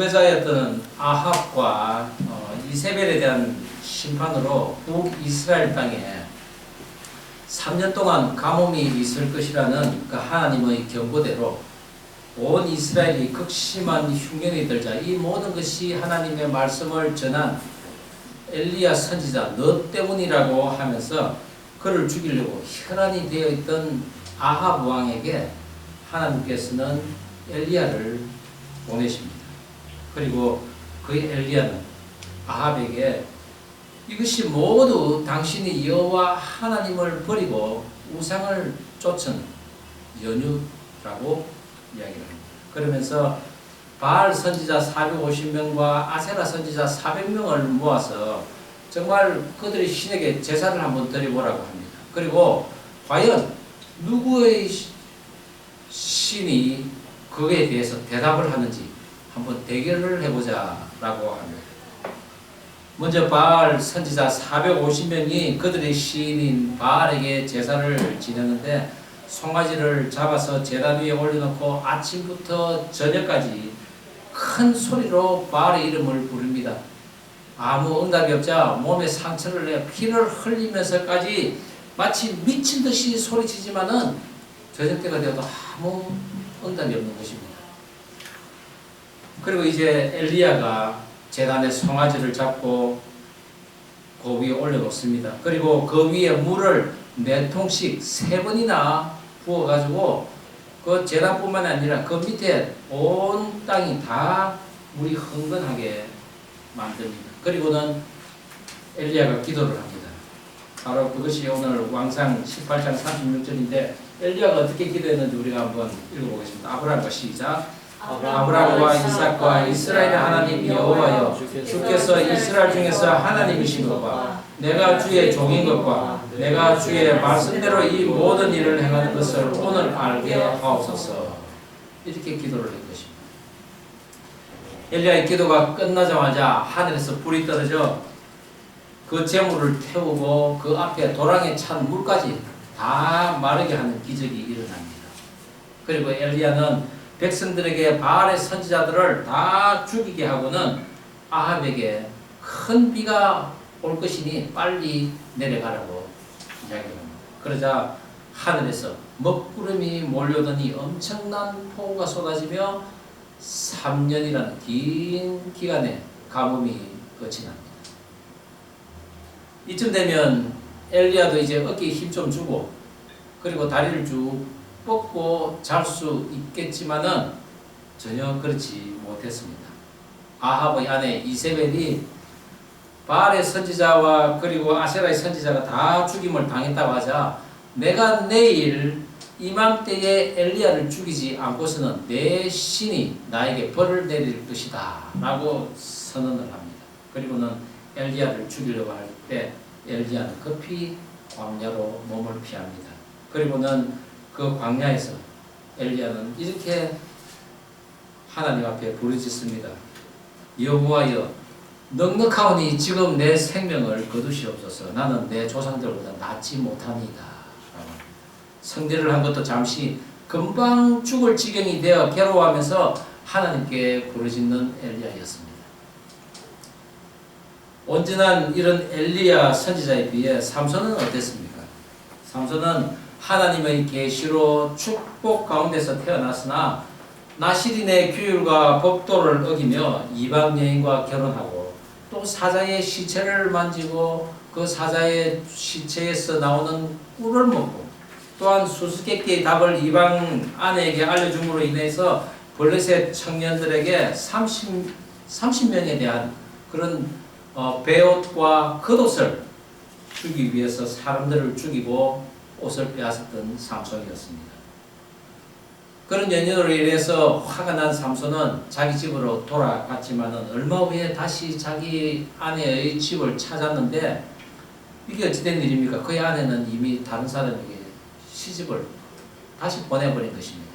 지배자였던 아합과 이세벨에 대한 심판으로 북이스라엘 땅에 3년 동안 가뭄이 있을 것이라는 그 하나님의 경고대로 온 이스라엘이 극심한 흉년이 들자 이 모든 것이 하나님의 말씀을 전한 엘리야 선지자 너 때문이라고 하면서 그를 죽이려고 혈안이 되어 있던 아합 왕에게 하나님께서는 엘리야를 보내십니다. 그리고 그 엘리야는 아합에게 이것이 모두 당신이 여호와 하나님을 버리고 우상을 쫓은 연유라고 이야기를 합니다. 그러면서 바알 선지자 450명과 아세라 선지자 400명을 모아서 정말 그들의 신에게 제사를 한번 드려보라고 합니다. 그리고 과연 누구의 신이 그에 대해서 대답을 하는지 한번 대결을 해보자라고 합니다. 먼저 바알 선지자 450명이 그들의 신인 바알에게 제사를 지내는데 송아지를 잡아서 제단 위에 올려놓고 아침부터 저녁까지 큰 소리로 바알의 이름을 부릅니다. 아무 응답이 없자 몸에 상처를 내 피를 흘리면서까지 마치 미친 듯이 소리치지만은 저녁 때가 되어도 아무 응답이 없는 것입니다. 그리고 이제 엘리야가 제단에 송아지를 잡고 그 위에 올려놓습니다. 그리고 그 위에 물을 4통씩 3번이나 부어가지고 그 제단뿐만 아니라 그 밑에 온 땅이 다 물이 흥건하게 만듭니다. 그리고는 엘리야가 기도를 합니다. 바로 그것이 오늘 왕상 18장 36절인데 엘리야가 어떻게 기도했는지 우리가 한번 읽어보겠습니다. 아브라함과 시작. 아브라함과 이삭과 이스라엘의 하나님 여호와여 주께서 이스라엘 중에서 하나님이신 것과 내가 주의 종인 것과 내가 주의 말씀대로 이 모든 일을 행하는 것을 오늘 알게 하옵소서. 이렇게 기도를 한 것입니다. 엘리야의 기도가 끝나자마자 하늘에서 불이 떨어져 그 재물을 태우고 그 앞에 도랑에 찬 물까지 다 마르게 하는 기적이 일어납니다. 그리고 엘리야는 백성들에게 바알의 선지자들을 다 죽이게 하고는 아합에게 큰 비가 올 것이니 빨리 내려가라고 이야기합니다. 그러자 하늘에서 먹구름이 몰려오더니 엄청난 폭우가 쏟아지며 3년이라는 긴 기간에 가뭄이 끝이 납니다. 이쯤 되면 엘리야도 이제 어깨에 힘 좀 주고 그리고 다리를 쭉 뻗고 잘 수 있겠지만은 전혀 그렇지 못했습니다. 아합의 아내 이세벨이 바알의 선지자와 그리고 아세라의 선지자가 다 죽임을 당했다고 하자 내가 내일 이맘때에 엘리야를 죽이지 않고서는 내 신이 나에게 벌을 내릴 것이다 라고 선언을 합니다. 그리고는 엘리야를 죽이려고 할 때 엘리야는 급히 광야로 몸을 피합니다. 그리고는 그 광야에서 엘리야는 이렇게 하나님 앞에 부르짖습니다. 여호와여 넉넉하오니 지금 내 생명을 거두시옵소서. 나는 내 조상들보다 낫지 못하니이다. 성대를 한 것도 잠시 금방 죽을 지경이 되어 괴로워하면서 하나님께 부르짖는 엘리야였습니다. 온전한 이런 엘리야 선지자에 비해 삼손은 어땠습니까? 삼손은 하나님의 계시로 축복 가운데서 태어났으나 나시린의 규율과 법도를 어기며 이방 여인과 결혼하고 또 사자의 시체를 만지고 그 사자의 시체에서 나오는 꿀을 먹고 또한 수수께끼의 답을 이방 아내에게 알려줌으로 인해서 블레셋 청년들에게 30명에 대한 그런 베옷과 겉옷을 주기 위해서 사람들을 죽이고 옷을 빼앗았던 삼손이었습니다. 그런 연유로 인해서 화가 난 삼손은 자기 집으로 돌아갔지만은 얼마 후에 다시 자기 아내의 집을 찾았는데 이게 어찌된 일입니까? 그의 아내는 이미 다른 사람에게 시집을 다시 보내버린 것입니다.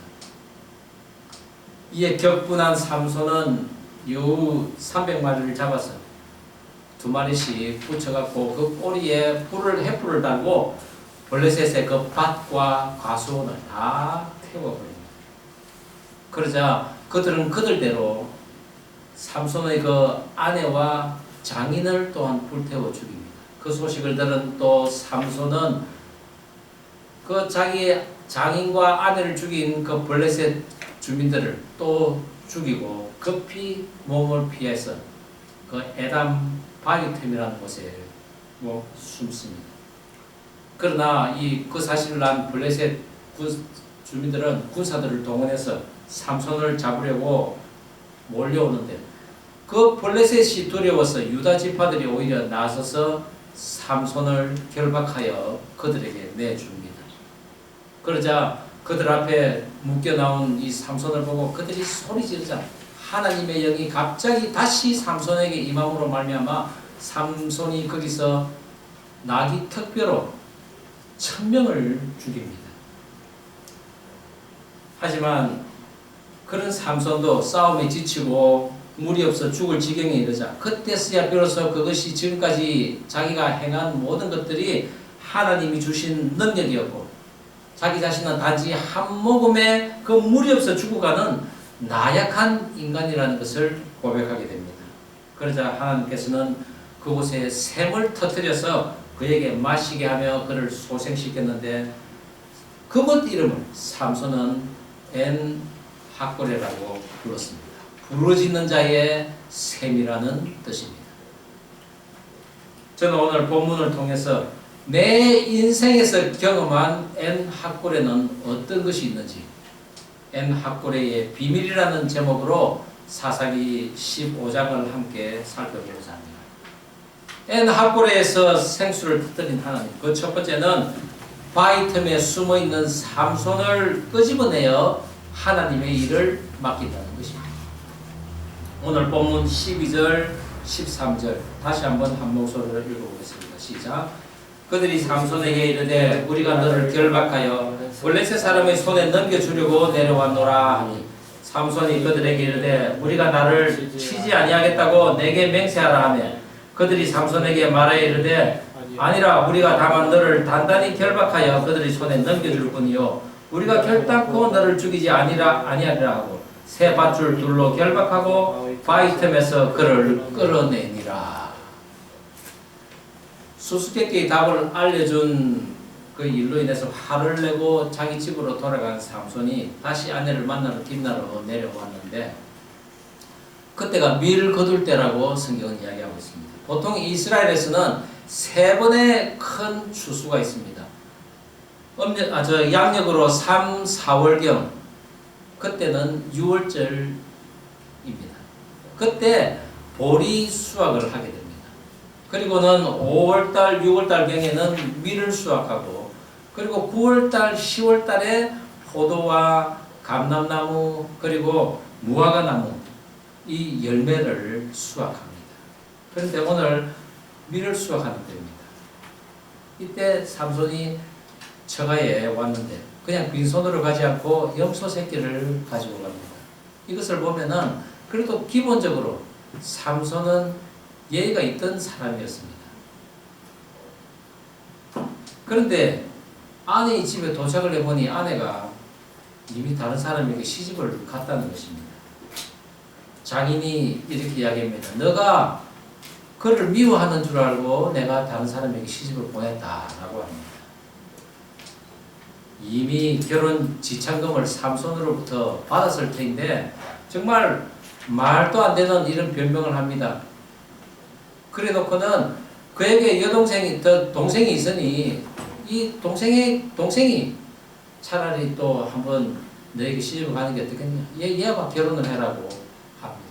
이에 격분한 삼손은 여우 300마리를 잡아서 2마리씩 붙여갖고 그 꼬리에 횃불을 달고 블레셋의 그 밭과 과수원을 다 태워버립니다. 그러자 그들은 그들대로 삼손의 그 아내와 장인을 또한 불태워 죽입니다. 그 소식을 들은 또 삼손은 그 자기 장인과 아내를 죽인 그 블레셋 주민들을 또 죽이고 급히 몸을 피해서 그 에담 바위틈이라는 곳에 숨습니다. 그러나 그 사실을 난 블레셋 주민들은 군사들을 동원해서 삼손을 잡으려고 몰려오는데 그 블레셋이 두려워서 유다 지파들이 오히려 나서서 삼손을 결박하여 그들에게 내줍니다. 그러자 그들 앞에 묶여나온 이 삼손을 보고 그들이 소리 지르자 하나님의 영이 갑자기 다시 삼손에게 임함으로 말미암아 삼손이 거기서 나귀 턱뼈로 1000명을 죽입니다. 하지만 그런 삼손도 싸움에 지치고 물이 없어 죽을 지경에 이르자 그때서야 비로소 그것이 지금까지 자기가 행한 모든 것들이 하나님이 주신 능력이었고 자기 자신은 단지 한 모금의 그 물이 없어 죽어가는 나약한 인간이라는 것을 고백하게 됩니다. 그러자 하나님께서는 그곳에 샘을 터뜨려서 그에게 마시게 하며 그를 소생시켰는데 그곳 이름을 삼손은 엔 학고레라고 불렀습니다. 부르짖는 자의 샘이라는 뜻입니다. 저는 오늘 본문을 통해서 내 인생에서 경험한 엔 학고레는 어떤 것이 있는지 엔 학고레의 비밀이라는 제목으로 사사기 15장을 함께 살펴보고자 합니다. 엔 학고레에서 생수를 터뜨린 하나님. 그 첫 번째는 바위 틈에 숨어있는 삼손을 끄집어내어 하나님의 일을 맡긴다는 것입니다. 오늘 본문 12절, 13절 다시 한번 한 목소리로 읽어보겠습니다. 시작. 그들이 삼손에게 이르되 우리가 너를 결박하여 블레셋 사람의 손에 넘겨주려고 내려왔노라 하니 삼손이 그들에게 이르되 우리가 나를 치지 아니하겠다고 내게 맹세하라 하며 그들이 삼손에게 말하여 이르되 아니라 우리가 다만 너를 단단히 결박하여 그들의 손에 넘겨줄 뿐이요 우리가 결단코 너를 죽이지 아니하리라 하고 새 밧줄 둘로 결박하고 바위 틈에서 그를 끌어내니라. 수수께끼의 답을 알려준 그 일로 인해서 화를 내고 자기 집으로 돌아간 삼손이 다시 아내를 만나러 뒷나라로 내려왔는데 그때가 밀 거둘 때라고 성경은 이야기하고 있습니다. 보통 이스라엘에서는 3번의 큰 추수가 있습니다. 양력으로 3, 4월경 그때는 6월절입니다. 그때 보리 수확을 하게 됩니다. 그리고는 5월달, 6월달경에는 밀을 수확하고 그리고 9월달, 10월달에 포도와 감람나무 그리고 무화과나무 이 열매를 수확합니다. 그런데 오늘 밀을 수확하는 때입니다. 이때 삼손이 처가에 왔는데 그냥 빈손으로 가지 않고 염소 새끼를 가지고 갑니다. 이것을 보면은 그래도 기본적으로 삼손은 예의가 있던 사람이었습니다. 그런데 아내의 집에 도착을 해보니 아내가 이미 다른 사람에게 시집을 갔다는 것입니다. 장인이 이렇게 이야기합니다. 너가 그를 미워하는 줄 알고 내가 다른 사람에게 시집을 보냈다라고 합니다. 이미 결혼 지참금을 삼손으로부터 받았을 터인데 정말 말도 안 되는 이런 변명을 합니다. 그래 놓고는 그에게 동생이 있으니 이 동생이 차라리 또 한번 너에게 시집을 가는 게 어떻겠냐. 얘와 결혼을 해라고 합니다.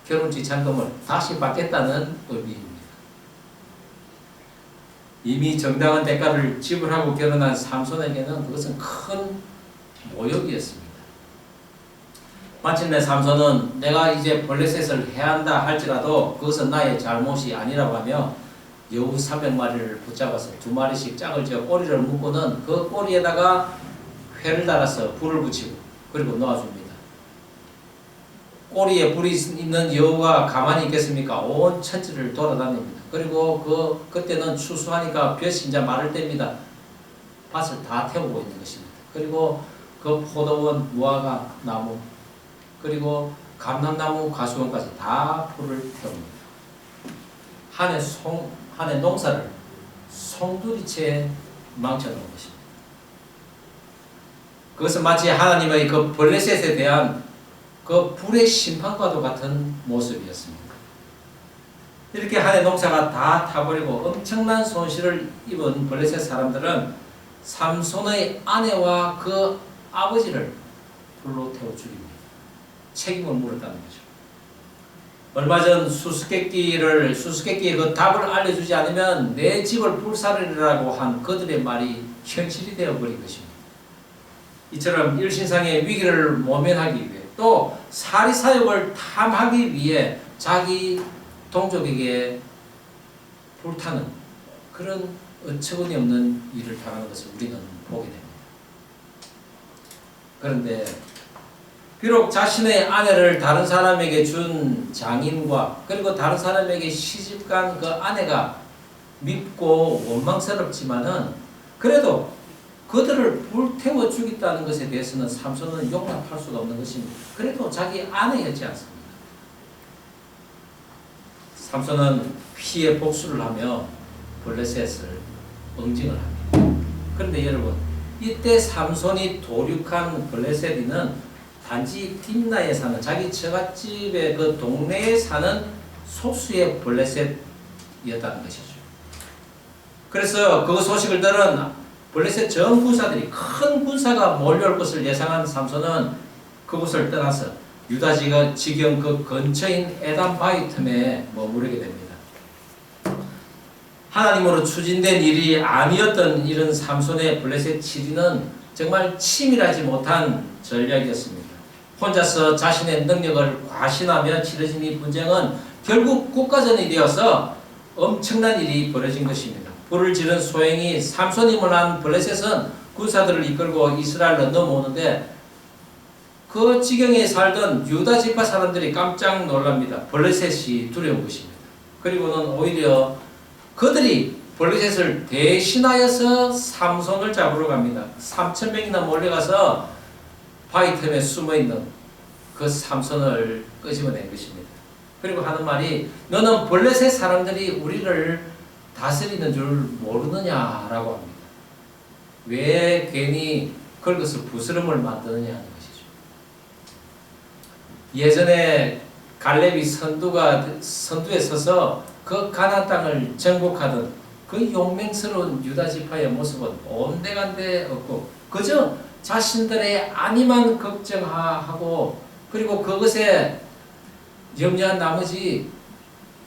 결혼 지참금을 다시 받겠다는 의미입니다. 이미 정당한 대가를 지불하고 결혼한 삼손에게는 그것은 큰 모욕이었습니다. 마침내 삼손은 내가 이제 블레셋을 해한다 할지라도 그것은 나의 잘못이 아니라고 하며 여우 300마리를 붙잡아서 2마리씩 짝을 지어 꼬리를 묶고는 그 꼬리에다가 회를 달아서 불을 붙이고 그리고 놓아줍니다. 꼬리에 불이 있는 여우가 가만히 있겠습니까? 온 천지를 돌아다닙니다. 그리고 그때는 추수하니까 볕이 이제 마를 때입니다. 밭을 다 태우고 있는 것입니다. 그리고 그 포도원, 무화과 나무, 그리고 감람나무 가수원까지 다 불을 태웁니다. 한해 농사를 송두리째 망쳐놓은 것입니다. 그것은 마치 하나님의 그 블레셋에 대한 그 불의 심판과도 같은 모습이었습니다. 이렇게 한해 농사가 다 타버리고 엄청난 손실을 입은 블레셋 사람들은 삼손의 아내와 그 아버지를 불로 태워 죽입니다. 책임을 물었다는 거죠. 얼마 전 수수께끼의 그 답을 알려주지 않으면 내 집을 불사르리라고 한 그들의 말이 현실이 되어버린 것입니다. 이처럼 일신상의 위기를 모면하기 위해 또 사리사욕을 탐하기 위해 자기 동족에게 불타는 그런 어처구니 없는 일을 당하는 것을 우리는 보게 됩니다. 그런데 비록 자신의 아내를 다른 사람에게 준 장인과 그리고 다른 사람에게 시집간 그 아내가 밉고 원망스럽지만은 그래도 그들을 불태워 죽였다는 것에 대해서는 삼손은 용납할 수가 없는 것입니다. 그래도 자기 아내였지 않습니까? 삼손은 피해 복수를 하며 블레셋을 응징을 합니다. 그런데 여러분, 이때 삼손이 도륙한 블레셋인은 단지 딥나에 사는 자기 처갓집의 그 동네에 사는 소수의 블레셋이었다는 것이죠. 그래서 그 소식을 들은 블레셋 전 군사들이 큰 군사가 몰려올 것을 예상한 삼손은 그곳을 떠나서 유다 지경 그 근처인 에담 바이틈에 머무르게 됩니다. 하나님으로 추진된 일이 아니었던 이런 삼손의 블레셋 치리는 정말 치밀하지 못한 전략이었습니다. 혼자서 자신의 능력을 과신하며 치러진 이 분쟁은 결국 국가전이 되어서 엄청난 일이 벌어진 것입니다. 불을 지른 소행이 삼손임을 한 블레셋은 군사들을 이끌고 이스라엘로 넘어오는데 그 지경에 살던 유다 지파 사람들이 깜짝 놀랍니다. 블레셋이 두려운 것입니다. 그리고는 오히려 그들이 블레셋을 대신하여서 삼손을 잡으러 갑니다. 3,000명이나 몰려가서 바위틈에 숨어있는 그 삼손을 끄집어낸 것입니다. 그리고 하는 말이 너는 블레셋 사람들이 우리를 다스리는 줄 모르느냐라고 합니다. 왜 괜히 긁어서 부스럼을 만드느냐 하는 것이죠. 예전에 갈렙이 선두에 서서 그 가나안 땅을 정복하던 그 용맹스러운 유다 지파의 모습은 온데간데 없고 그저 자신들의 안위만 걱정하고 그리고 그것에 염려한 나머지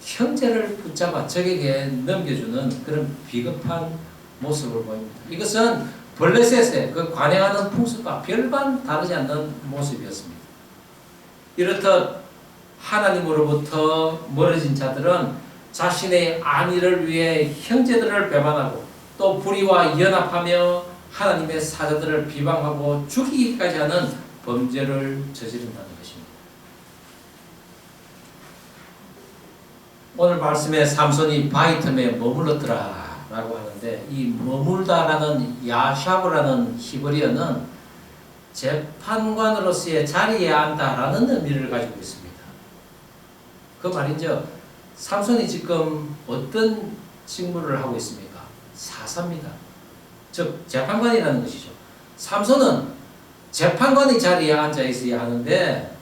형제를 붙잡아 적에게 넘겨주는 그런 비겁한 모습을 보입니다. 이것은 블레셋의 그 관행하는 풍습과 별반 다르지 않는 모습이었습니다. 이렇듯 하나님으로부터 멀어진 자들은 자신의 안위를 위해 형제들을 배반하고 또 불의와 연합하며 하나님의 사자들을 비방하고 죽이기까지 하는 범죄를 저지른다는 것입니다. 오늘 말씀에 삼손이 바위틈에 머물렀더라 라고 하는데 이 머물다라는 야샤브라는 히브리어는 재판관으로서의 자리에 앉다라는 의미를 가지고 있습니다. 그 말인즉 삼손이 지금 어떤 직무를 하고 있습니까? 사사입니다. 즉 재판관이라는 것이죠. 삼손은 재판관의 자리에 앉아 있어야 하는데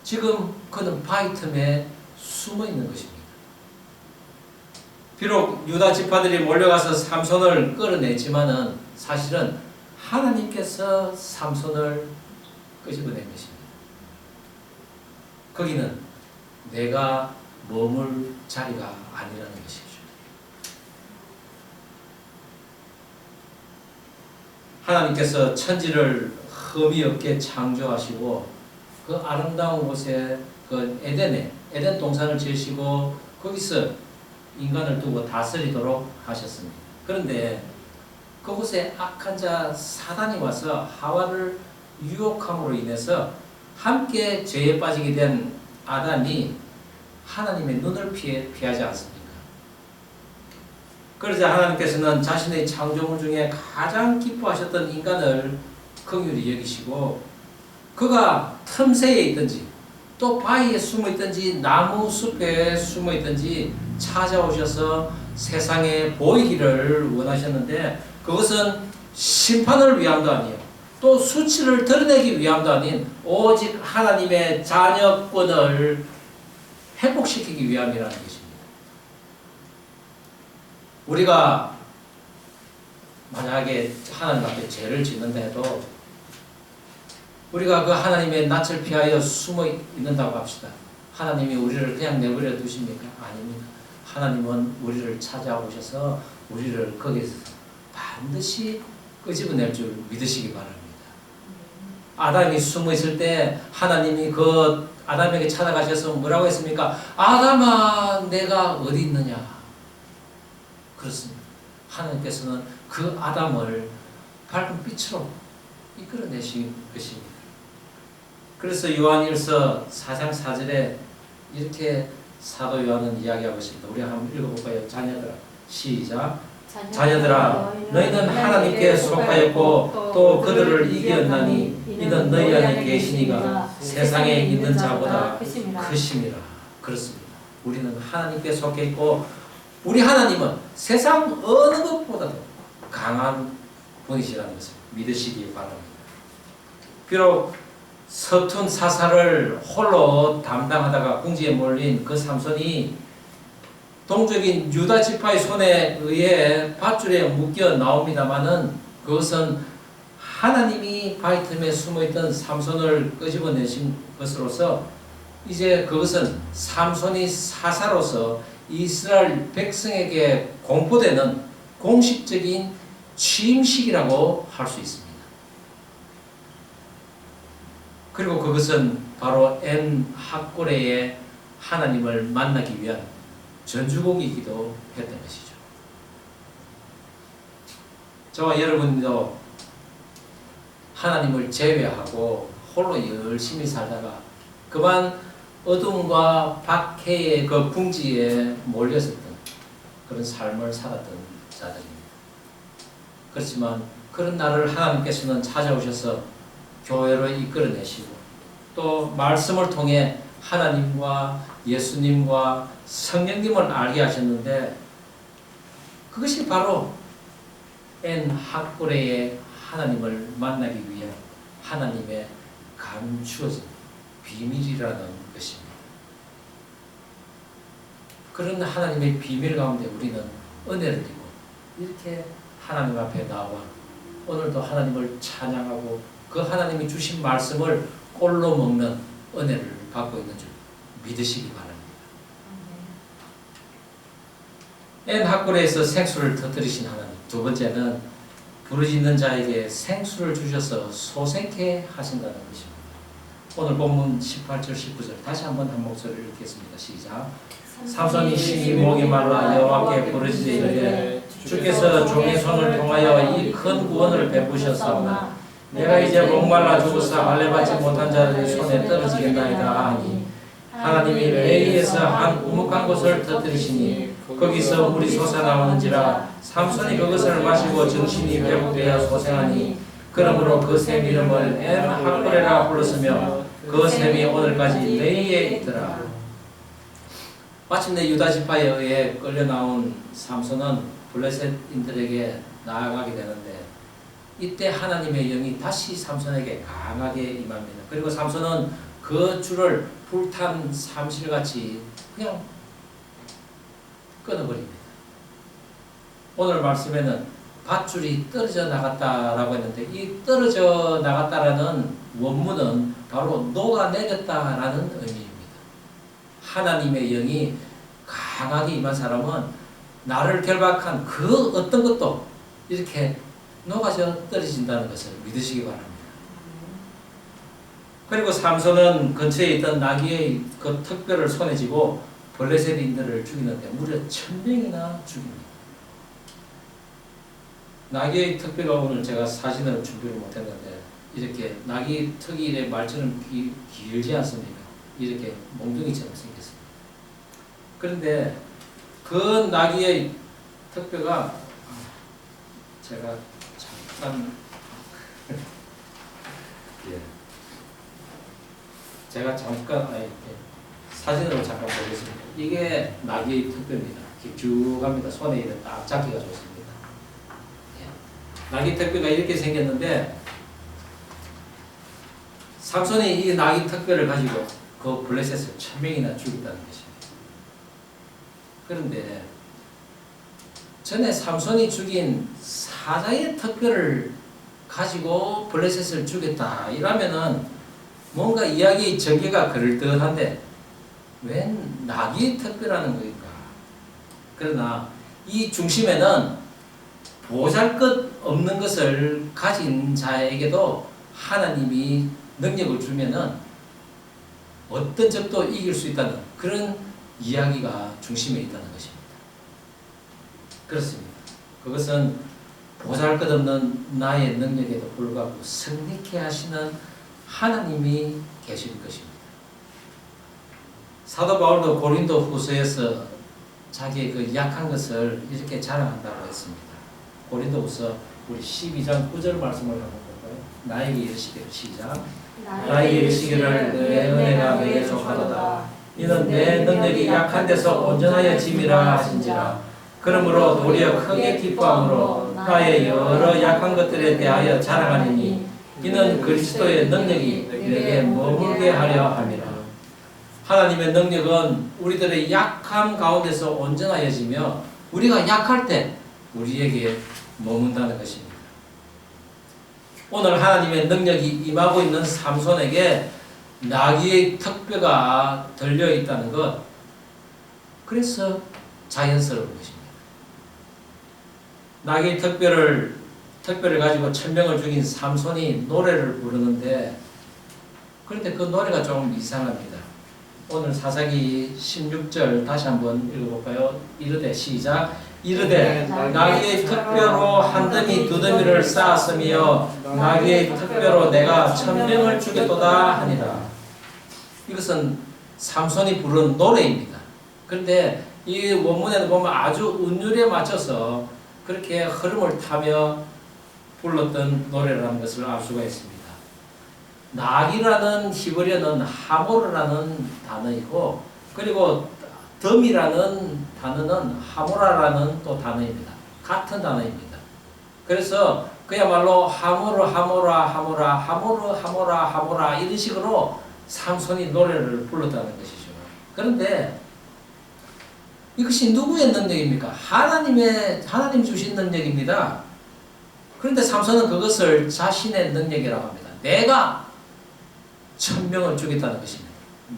지금 그는 바위틈에 숨어 있는 것입니다. 비록 유다 지파들이 몰려가서 삼손을 끌어냈지만은 사실은 하나님께서 삼손을 끄집어낸 것입니다. 거기는 내가 머물 자리가 아니라는 것이죠. 하나님께서 천지를 흠이 없게 창조하시고 그 아름다운 곳에 그 에덴 동산을 지으시고 거기서 인간을 두고 다스리도록 하셨습니다. 그런데 그곳에 악한 자 사단이 와서 하와를 유혹함으로 인해서 함께 죄에 빠지게 된 아담이 하나님의 눈을 피하지 않습니까? 그러자 하나님께서는 자신의 창조물 중에 가장 기뻐하셨던 인간을 긍휼히 여기시고 그가 틈새에 있든지 또 바위에 숨어 있든지 나무 숲에 숨어 있든지 찾아오셔서 세상에 보이기를 원하셨는데 그것은 심판을 위함도 아니에요. 또 수치를 드러내기 위함도 아닌 오직 하나님의 자녀권을 회복시키기 위함이라는 것입니다. 우리가 만약에 하나님 앞에 죄를 짓는다 해도 우리가 그 하나님의 낯을 피하여 숨어 있는다고 합시다. 하나님이 우리를 그냥 내버려 두십니까? 아닙니다. 하나님은 우리를 찾아오셔서 우리를 거기서 반드시 끄집어낼 줄 믿으시기 바랍니다. 아담이 숨어 있을 때 하나님이 그 아담에게 찾아가셔서 뭐라고 했습니까? 아담아, 내가 어디 있느냐? 그렇습니다. 하나님께서는 그 아담을 밝은 빛으로 이끌어내신 것입니다. 그래서 요한일서 4장 4절에 이렇게 사도 요한은 이야기하고 있습니다. 우리 한번 읽어볼까요? 자녀들아, 시작. 자녀들아, 너희는 하나님께 속하였고 또 그들을 이겼나니 이는 너희 안에 계시니가 세상에 있는 자보다 크심이라. 그렇습니다. 우리는 하나님께 속해 있고 우리 하나님은 세상 어느 것보다도 강한 분이시라는 것을 믿으시기 바랍니다. 비록 서툰 사사를 홀로 담당하다가 궁지에 몰린 그 삼손이 동족인 유다 지파의 손에 의해 밧줄에 묶여 나옵니다마는 그것은 하나님이 바위 틈에 숨어있던 삼손을 끄집어내신 것으로서 이제 그것은 삼손이 사사로서 이스라엘 백성에게 공포되는 공식적인 취임식이라고 할 수 있습니다. 그리고 그것은 바로 엔 학고레의 하나님을 만나기 위한 전주곡이기도 했던 것이죠. 저와 여러분도 하나님을 제외하고 홀로 열심히 살다가 그만 어둠과 박해의 그 궁지에 몰렸었던 그런 삶을 살았던 자들입니다. 그렇지만 그런 나를 하나님께서는 찾아오셔서 교회로 이끌어내시고 또 말씀을 통해 하나님과 예수님과 성령님을 알게 하셨는데 그것이 바로 엔 학고레의 하나님을 만나기 위한 하나님의 감추어진 비밀이라는 것입니다. 그런 하나님의 비밀 가운데 우리는 은혜를 띠고 이렇게 하나님 앞에 나와 오늘도 하나님을 찬양하고 그 하나님이 주신 말씀을 꼴로 먹는 은혜를 받고 있는 줄 믿으시기 바랍니다. 엔 학고레에서 생수를 터뜨리신 하나님, 두 번째는 부르짖는 자에게 생수를 주셔서 소생케 하신다는 것입니다. 오늘 본문 18절 19절 다시 한번 한 목소리를 읽겠습니다. 시작. 삼손이 심히 목이 말라 여호와께 부르짖으되 주께서 종의 손을 통하여 이 큰 구원을 베푸셨사오나 내가 이제 목말라 죽어서 알레받지 못한 자들의 손에 떨어지겠나이다 하니 하나님이 레이에서 한 우묵한 곳을 터뜨리시니 거기서 물이 솟아나오는지라 삼손이 그것을 마시고 정신이 회복되어 소생하니 그러므로 그 샘 이름을 엔 학고레라 불렀으며 그 샘이 오늘까지 레이에 있더라. 마침내 유다 지파에 의해 끌려 나온 삼손은 블레셋인들에게 나아가게 되는데 이때 하나님의 영이 다시 삼손에게 강하게 임합니다. 그리고 삼손은 그 줄을 불탄 삼실같이 그냥 끊어버립니다. 오늘 말씀에는 밧줄이 떨어져 나갔다라고 했는데 이 떨어져 나갔다라는 원문은 바로 녹아내렸다라는 의미입니다. 하나님의 영이 강하게 임한 사람은 나를 결박한 그 어떤 것도 이렇게 녹아져 떨어진다는 것을 믿으시기 바랍니다. 그리고 삼손은 근처에 있던 나귀의 그 턱뼈를 손에 쥐고 블레셋인들을 죽이는데 무려 1000명이나 죽입니다. 나귀의 턱뼈가 오늘 제가 사진을 준비를 못했는데 이렇게 나귀 턱이 말처럼 길지 않습니까? 이렇게 몽둥이처럼 생겼습니다. 그런데 그 나귀의 턱뼈가 제가 잠깐 예. 제가 잠깐 사진으로 잠깐 보겠습니다. 이게 나귀의 특별입니다. 길쭉합니다. 손에 이렇게 딱 잡기가 좋습니다. 예. 나귀 특별가 이렇게 생겼는데 삼손이 이 나귀 특별을 가지고 그 블레셋을 1000명이나 죽였다는 것입니다. 그런데 전에 삼손이 죽인 사자의 특별을 가지고 블레셋을 죽였다 이러면은 뭔가 이야기 전개가 그럴듯한데 웬 나귀의 특별하는 거일까? 그러나 이 중심에는 보잘것없는 것을 가진 자에게도 하나님이 능력을 주면은 어떤 적도 이길 수 있다는 그런 이야기가 중심에 있다는 것입니다. 그렇습니다. 그것은 보잘것없는 나의 능력에도 불구하고 승리케 하시는 하나님이 계실 것입니다. 사도 바울도 고린도 후서에서 자기의 그 약한 것을 이렇게 자랑한다고 했습니다. 고린도 후서 우리 12장 9절 말씀을 한번 볼까요? 나에게 이르시기를 시작. 나에게 이르시기를 내 은혜가 내게 족하도다. 이는 내 능력이 약한 데서 온전하여 짐이라 하신지라. 그러므로 도리어 크게 기뻐함으로 나의 여러 약한 것들에 대하여 자랑하리니 이는 그리스도의 능력이 내게 머물게 하려 함이라. 하나님의 능력은 우리들의 약함 가운데서 온전하여지며 우리가 약할 때 우리에게 머문다는 것입니다. 오늘 하나님의 능력이 임하고 있는 삼손에게 나귀의 턱뼈가 들려있다는 것, 그래서 자연스러운 것입니다. 나귀의 턱뼈를 가지고 1000명을 죽인 삼손이 노래를 부르는데, 그런데 그 노래가 좀 이상합니다. 오늘 사사기 16절 다시 한번 읽어볼까요? 이르되 시작. 이르되 나귀의 턱뼈로 한 더미 두 더미를 쌓았으며 나귀의 턱뼈로 내가 1000명을 죽였도다 하니라. 이것은 삼손이 부른 노래입니다. 그런데 이 원문에는 보면 아주 운율에 맞춰서 그렇게 흐름을 타며 불렀던 노래라는 것을 알 수가 있습니다. 나귀라는 히브리어는 하모르라는 단어이고, 그리고 덤이라는 단어는 하모라라는 또 단어입니다. 같은 단어입니다. 그래서 그야말로 하모라 이런 식으로 삼손이 노래를 불렀다는 것이죠. 그런데 이것이 누구의 능력입니까? 하나님 주신 능력입니다. 그런데 삼손은 그것을 자신의 능력이라고 합니다. 내가 1000명을 죽였다는 것입니다.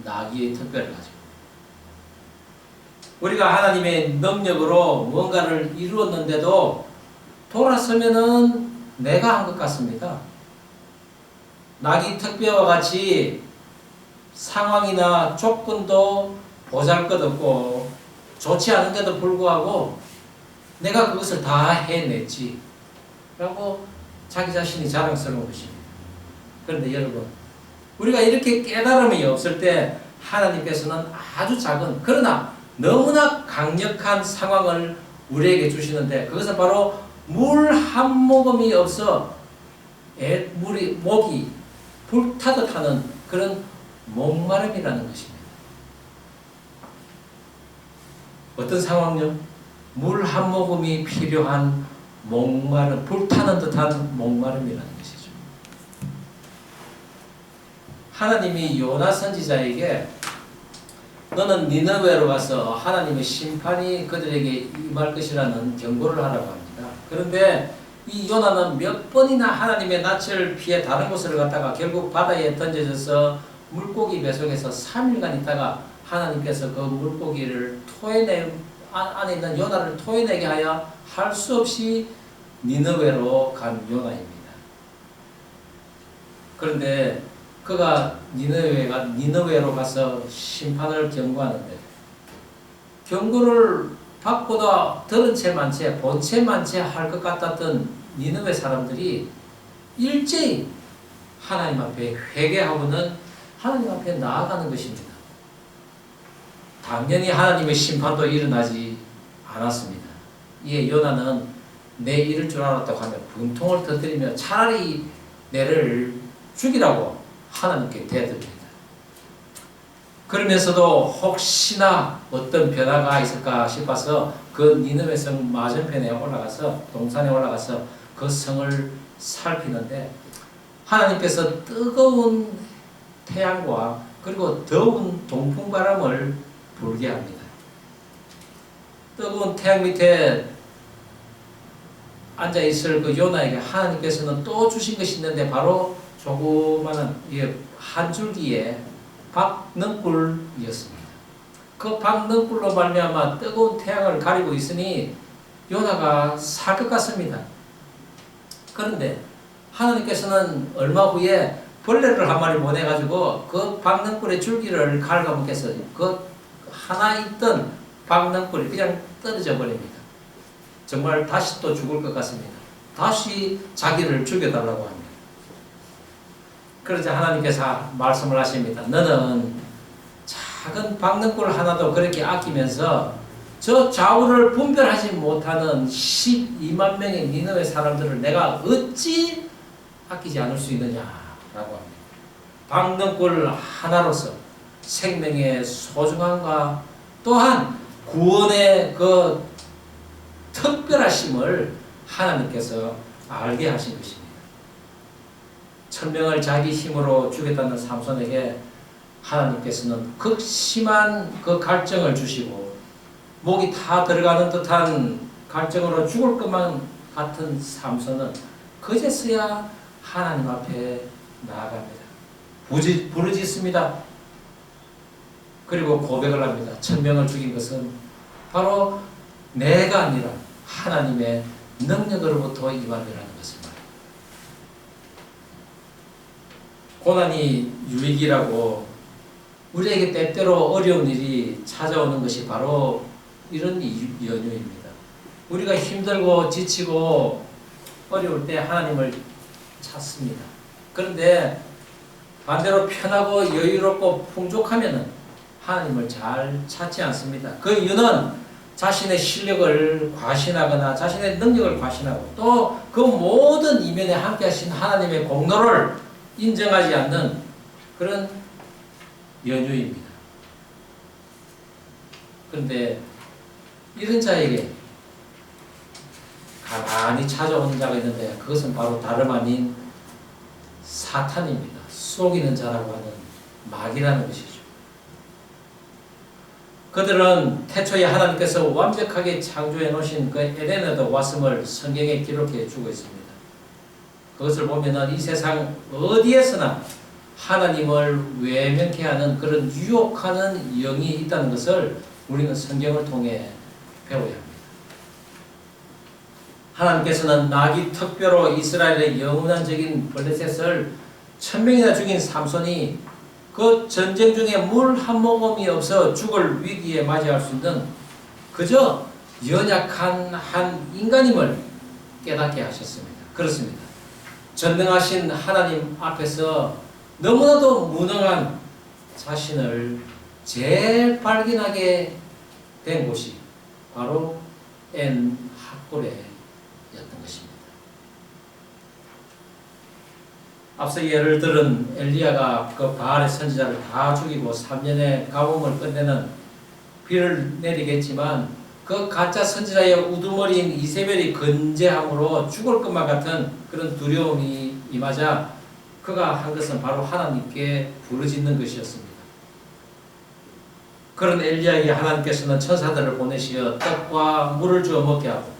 나귀의 턱뼈를 가지고. 우리가 하나님의 능력으로 뭔가를 이루었는데도 돌아서면은 내가 한 것 같습니다. 나귀 턱뼈와 같이 상황이나 조건도 보잘것없고 좋지 않은데도 불구하고 내가 그것을 다 해냈지 라고 자기 자신이 자랑스러운 것입니다. 그런데 여러분, 우리가 이렇게 깨달음이 없을 때 하나님께서는 아주 작은, 그러나 너무나 강력한 상황을 우리에게 주시는데, 그것은 바로 물 한 모금이 없어 목이 불타듯 하는 그런 목마름이라는 것입니다. 어떤 상황요? 물 한 모금이 필요한 목마름, 불타는 듯한 목마름이라는 것이죠. 하나님이 요나 선지자에게 너는 니느웨로 가서 하나님의 심판이 그들에게 임할 것이라는 경고를 하라고 합니다. 그런데 이 요나는 몇 번이나 하나님의 낯을 피해 다른 곳을 갔다가 결국 바다에 던져져서 물고기 뱃속에서 3일간 있다가 하나님께서 그 물고기를 안에 있는 요나를 토해내게 하여 할 수 없이 니느웨로 간 요나입니다. 그런데 그가 니느웨로 가서 심판을 경고하는데, 경고를 받고도 들은 채만 채, 본 채만 채 할 것 같았던 니느웨 사람들이 일제히 하나님 앞에 회개하고는 하나님 앞에 나아가는 것입니다. 당연히 하나님의 심판도 일어나지 않았습니다. 이에 요나는 내 이럴 줄 알았다고 하며 분통을 터뜨리며 차라리 내를 죽이라고 하나님께 대듭니다. 그러면서도 혹시나 어떤 변화가 있을까 싶어서 그 니느웨 성 맞은편에 올라가서 동산에 올라가서 그 성을 살피는데 하나님께서 뜨거운 태양과 그리고 더운 동풍바람을 불게 합니다. 뜨거운 태양 밑에 앉아있을 그 요나에게 하나님께서는 또 주신 것이 있는데 바로 조그마한 한 줄기의 박넝굴이었습니다. 그 박넝굴로 말미암아 뜨거운 태양을 가리고 있으니 요나가 살 것 같습니다. 그런데 하나님께서는 얼마 후에 벌레를 한 마리 보내가지고 그 박넝굴의 줄기를 갉아먹겠어요. 그 하나 있던 박넝굴이 그냥 떨어져 버립니다. 정말 다시 또 죽을 것 같습니다. 다시 자기를 죽여달라고 합니다. 그러자 하나님께서 말씀을 하십니다. 너는 작은 박넝굴 하나도 그렇게 아끼면서 저 좌우를 분별하지 못하는 12만 명의 니느웨 사람들을 내가 어찌 아끼지 않을 수 있느냐라고 합니다. 박넝굴 하나로서 생명의 소중함과 또한 구원의 그 특별하심을 하나님께서 알게 하신 것입니다. 1000명을 자기 힘으로 죽였다는 삼손에게 하나님께서는 극심한 그 갈증을 주시고 목이 다 들어가는 듯한 갈증으로 죽을 것만 같은 삼손은 그제서야 하나님 앞에 나아갑니다. 부르짖습니다. 그리고 고백을 합니다. 1000명을 죽인 것은 바로 내가 아니라 하나님의 능력으로부터 임함이라는 것을 말합니다. 고난이 유익이라고 우리에게 때때로 어려운 일이 찾아오는 것이 바로 이런 연유입니다. 우리가 힘들고 지치고 어려울 때 하나님을 찾습니다. 그런데 반대로 편하고 여유롭고 풍족하면 하나님을 잘 찾지 않습니다. 그 이유는 자신의 실력을 과신하거나 자신의 능력을 과신하고 또 그 모든 이면에 함께 하신 하나님의 공로를 인정하지 않는 그런 연유입니다. 그런데 이런 자에게 가만히 찾아오는 자가 있는데 그것은 바로 다름 아닌 사탄입니다. 속이는 자라고 하는 마귀라는 것이죠. 그들은 태초에 하나님께서 완벽하게 창조해 놓으신 그 에덴에도 왔음을 성경에 기록해 주고 있습니다. 그것을 보면은 이 세상 어디에서나 하나님을 외면케 하는 그런 유혹하는 영이 있다는 것을 우리는 성경을 통해 배워야 합니다. 하나님께서는 나귀 특별로 이스라엘의 영원한적인 블레셋을 1000명이나 죽인 삼손이 그 전쟁 중에 물 한 모금이 없어 죽을 위기에 맞이할 수 있는 그저 연약한 한 인간임을 깨닫게 하셨습니다. 그렇습니다. 전능하신 하나님 앞에서 너무나도 무능한 자신을 제일 발견하게 된 곳이 바로 엔 학골에였던 것입니다. 앞서 예를 들은 엘리야가 그 바알의 선지자를 다 죽이고 3년의 가뭄을 끝내는 비를 내리겠지만 그 가짜 선지자의 우두머리인 이세벨이 건재함으로 죽을 것만 같은 그런 두려움이 임하자 그가 한 것은 바로 하나님께 부르짖는 것이었습니다. 그런 엘리야에게 하나님께서는 천사들을 보내시어 떡과 물을 주어 먹게 하고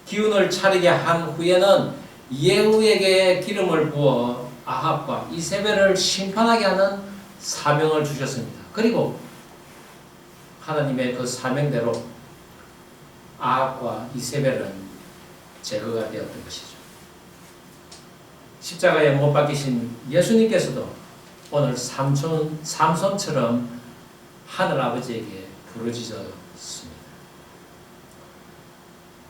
기운을 차리게 한 후에는 예후에게 기름을 부어 아합과 이세벨을 심판하게 하는 사명을 주셨습니다. 그리고 하나님의 그 사명대로 아합과 이세벨은 제거가 되었던 것이죠. 십자가에 못 박히신 예수님께서도 오늘 삼손처럼 하늘 아버지에게 부르짖었습니다.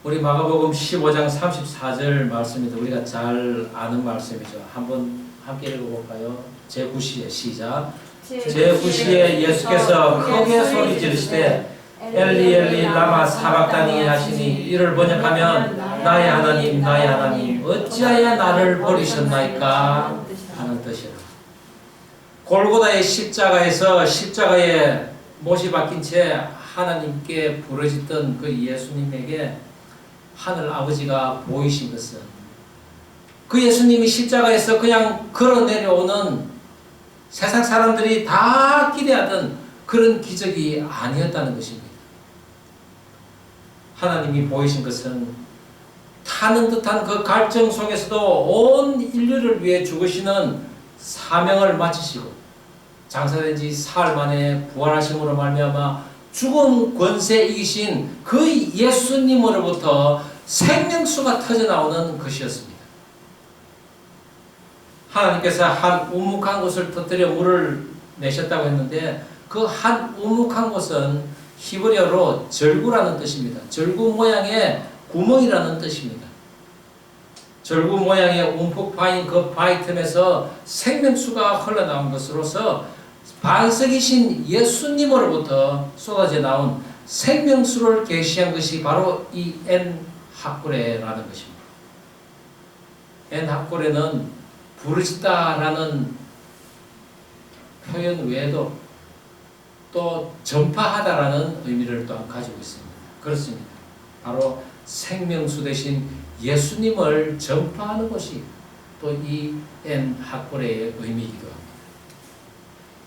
우리 마가복음 15장 34절 말씀입니다. 우리가 잘 아는 말씀이죠. 한번 함께 읽어볼까요? 제9시에 시작. 제9시에 예수께서 크게 소리 지르시되 엘리 엘리 라마 사박다니 하시니 이를 번역하면 나의 하나님 나의 하나님 어찌하여 나를 버리셨나이까 하는 뜻이라. 골고다의 십자가에서 십자가에 못이 박힌 채 하나님께 부르짖던 그 예수님에게 하늘 아버지가 보이신 것은 그 예수님이 십자가에서 그냥 걸어 내려오는 세상 사람들이 다 기대하던 그런 기적이 아니었다는 것입니다. 하나님이 보이신 것은 타는 듯한 그 갈증 속에서도 온 인류를 위해 죽으시는 사명을 마치시고 장사된 지 사흘 만에 부활하심으로 말미암아 죽음 권세 이기신 그 예수님으로부터 생명수가 터져나오는 것이었습니다. 하나님께서 한 우묵한 곳을 터뜨려 물을 내셨다고 했는데 그 한 우묵한 곳은 히브리어로 절구라는 뜻입니다. 절구 모양의 구멍이라는 뜻입니다. 절구 모양의 움푹 파인 그 바위 틈에서 생명수가 흘러나온 것으로서 반석이신 예수님으로부터 쏟아져 나온 생명수를 계시한 것이 바로 이 엔하꾸레라는 것입니다. 엔하꾸레는 부르짖다라는 표현 외에도 또 전파하다라는 의미를 또한 가지고 있습니다. 그렇습니다. 바로 생명수 대신 예수님을 전파하는 것이 또 이 엔하꾸레의 의미이기도 합니다.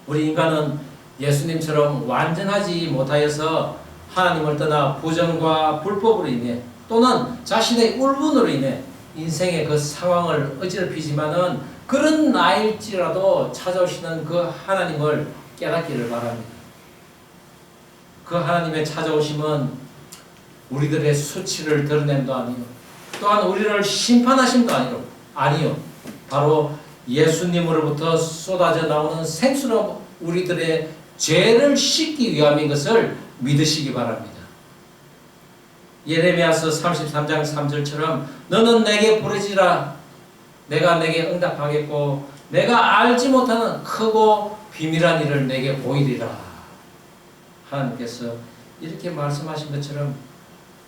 우리 인간은 예수님처럼 완전하지 못하여서 하나님을 떠나 부정과 불법으로 인해 또는 자신의 울분으로 인해 인생의 그 상황을 어지럽히지만은 그런 나일지라도 찾아오시는 그 하나님을 깨닫기를 바랍니다. 그 하나님의 찾아오심은 우리들의 수치를 드러냄도 아니요 또한 우리를 심판하심도 아니요 바로 예수님으로부터 쏟아져 나오는 생수로 우리들의 죄를 씻기 위함인 것을 믿으시기 바랍니다. 예레미야서 33장 3절처럼 너는 내게 부르짖으라 내가 내게 응답하겠고 내가 알지 못하는 크고 비밀한 일을 내게 보이리라. 하나님께서 이렇게 말씀하신 것처럼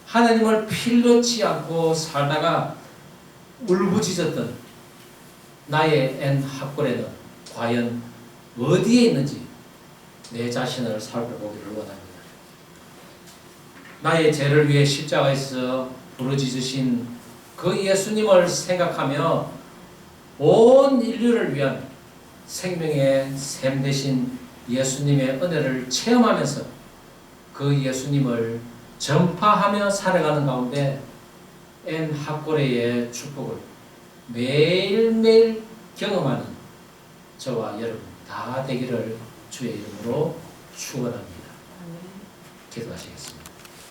하나님을 필요치 않고 살다가 울부짖었던 나의 엔하꾸레는 과연 어디에 있는지 내 자신을 살펴보기를 원합니다. 나의 죄를 위해 십자가에서 부르짖으신 그 예수님을 생각하며 온 인류를 위한 생명의 샘 되신 예수님의 은혜를 체험하면서 그 예수님을 전파하며 살아가는 가운데 엔하꾸레의 축복을 매일매일 경험하는 저와 여러분 다 되기를 주의 이름으로 축원합니다. 기도하시겠습니다.